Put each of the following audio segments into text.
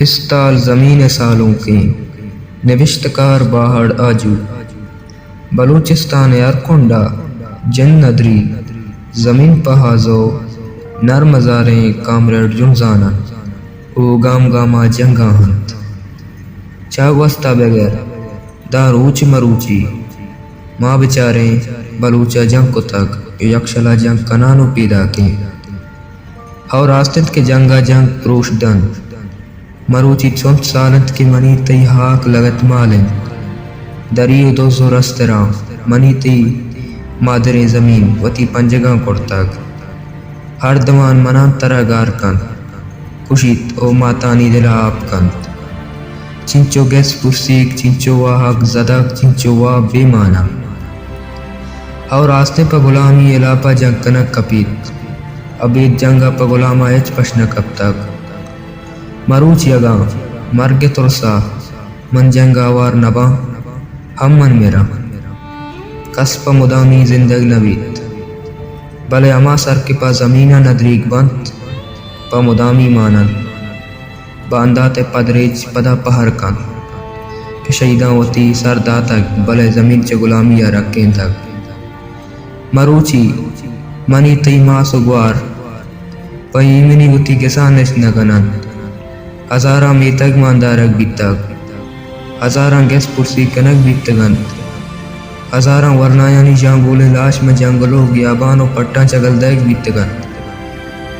استال زمین سالوں کی نوشتکار باہڑ آجو بلوچستان ارکنڈا جن ندری زمین پہازو نر مزاریں کامریڈ جنزانا او گام گاما جنگا ہنت چاگوستا بغیر دا روچ مروچی ماں بچاریں بلوچا جنگ کو تک یکشلا جنگ کنانو پیدا کی اور راستت کے جنگا جنگ پروش دن مروچی 4 سالت کی منی تی ہاک لگت مالن دریو دوزو رستران منی تی مادر زمین وتی پنجگاں کرتاگ ہر دوان منان ترا گار کن کشیت او ماتانی دلا آپ کن چنچو گیس پرسیک چنچو واہک زدک چنچو واہ بے مانا اور راستے پا غلامی علاپا جنگ کنک کپیت ابید جنگا پا غلاما ایچ پشنک اب تک مروچ یگاں مرگ ترسا من جنگا وار نبا ہم من میرا کس پا مدامی زندگ نبیت بلے اما سر کے پا زمینہ ندریک بند پا مدامی مانن باندات پدریچ پدا پہر کن کہ شہیداں وتی سر داتک بلے زمین چے غلامی یا رکھیں تک مروچی منی تی ماسو گوار پا ایمنی وتی کسانش نگنن ہزاراں میتگ ماندارک بیتگ ہزاراں گیس پرسی کنک بیتگن ہزاراں ورنایانی جانگولے لاش میں جنگلو گیابانو پٹاں چگل دیکھ بیتگن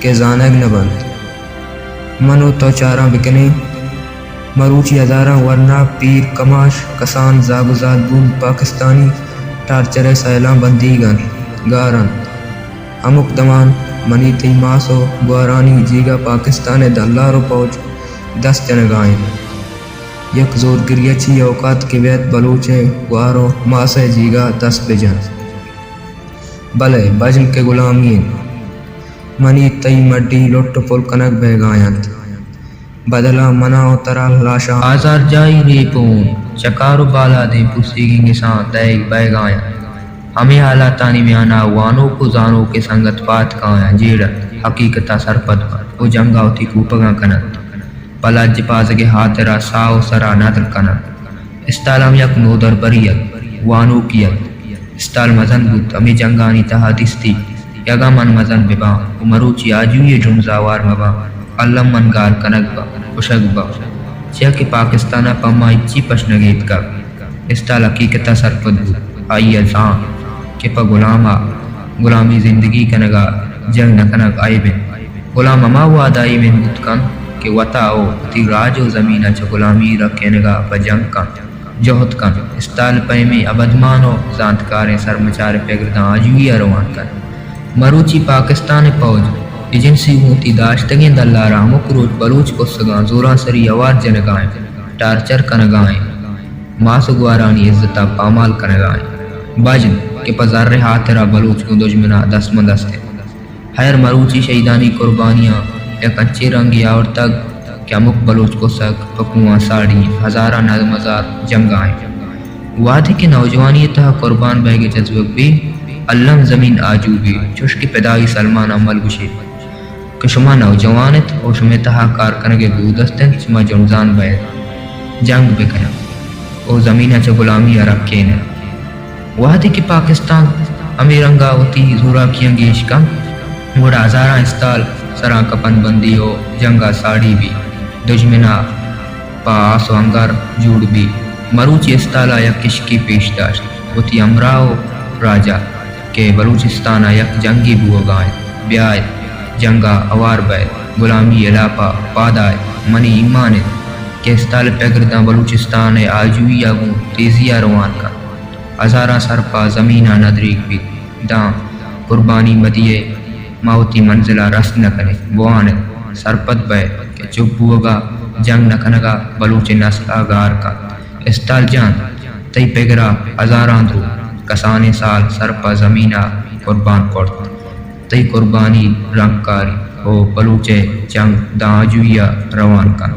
کہ زانگ نبند منو تو چاراں بکنے مروچی ہزاراں ورنا پیر کماش کسان زاگزاد بول پاکستانی ٹارچر سیلان بندیگن گارن ہمک دمان منی تی ماسو گوارانی جیگا پاکستان دلارو پوچ 10 جنگائیں یک زور گریچی اوقات کے بیت بلوچے گوارو ماسے جیگا 10 بجن بلے بجن کے غلامین منی تی مڈی لٹ پل کنک بیگائنت بدلا مناو ترا لاشا آزار جائی ری پون چکارو بالا دے پوسی گی نسان دیگ بیگائن ہمیں حالاتانی میں آنا وانو کو زانو کے سنگت پات کائیں جیڑت حقیقتا سرپد او جنگاو تھی کوپگاں کنت پلاج پازگے حاترہ ساو سرا نادر کنت استالم یک نودر بریت وانو کیت استال مزن بود امی جنگانی تہا دستی یگا من مزن ببا مروچی آجوی جنزاوار مبا علم من گار کنک با اشگ با چیا کہ پاکستانہ پما اچھی پشنگیت کا استال حقیقتا سرپد بود آئی ازان کہ پا غلامی زندگی کنگا جنگ نکنگ آئی بین غلام اما وادائی میں بود کن کہ وطاو تی راجو زمینہ چا غلامی رکھینگا پا جنگ کن جہد کن استال پیمی ابدمانو زانتکاریں سرمچار پیگردان آجوی اروان کن مروچی پاکستان پوج ایجنسی ہوتی داشتگیں دلارا مکروچ بلوچ کو سگاں زوران سری اوار جنگائیں ٹارچر کنگائیں ماسو گوارانی عزتا پامال کنگائیں باجن کہ پزار رہا تیرا بلوچ کو دجمنا دست مندستے خیر مروچی شہیدانی قربانیاں ایک اچھی رنگی اور تک کیا مک بلوچ کو سک پکوان ساڑی ہزارہ نظمزار جنگائیں وعدے کے نوجوانی تہا قربان بہگے جذبک بھی علم زمین آجو بھی چشک پیدائی سلمان عمل گشی کہ شما نوجوانت اور شما تہا کارکنگے بودستن شما جنزان بید جنگ بکنا اور زمینہ چا غلامی رکھیں وعدے کی پاکستان امیرنگا ہوتی زورا کی انگیش کم گوڑا ہزارہ استال سرا کپن بندی ہو جنگا ساڑی بھی دجمنا پا آسو انگار جوڑ بھی مروچی استالا یک کشکی پیش داشت ہوتی امراو راجہ کہ بلوچستانہ یک جنگی بو گائیں بیائے جنگا اوار بیت غلامی علاپا پادائے منی ایمانت کہ استال پیگردان بلوچستان آجوی آگوں تیزی روان کا ہزارہ سرپا زمینہ ندریک بھی داں قربانی مدیے ماوتی منزلہ رس نہ کرے بوانت سرپت بے کہ چپ ہوگا جنگ نہ کنگا بلوچ نسل آگار کا استال جان تی پیگرا ہزاران درو کسانے سال سرپا زمینہ قربان کرت تی قربانی رنگ کاری او بلوچے جنگ داں آجویہ روان کا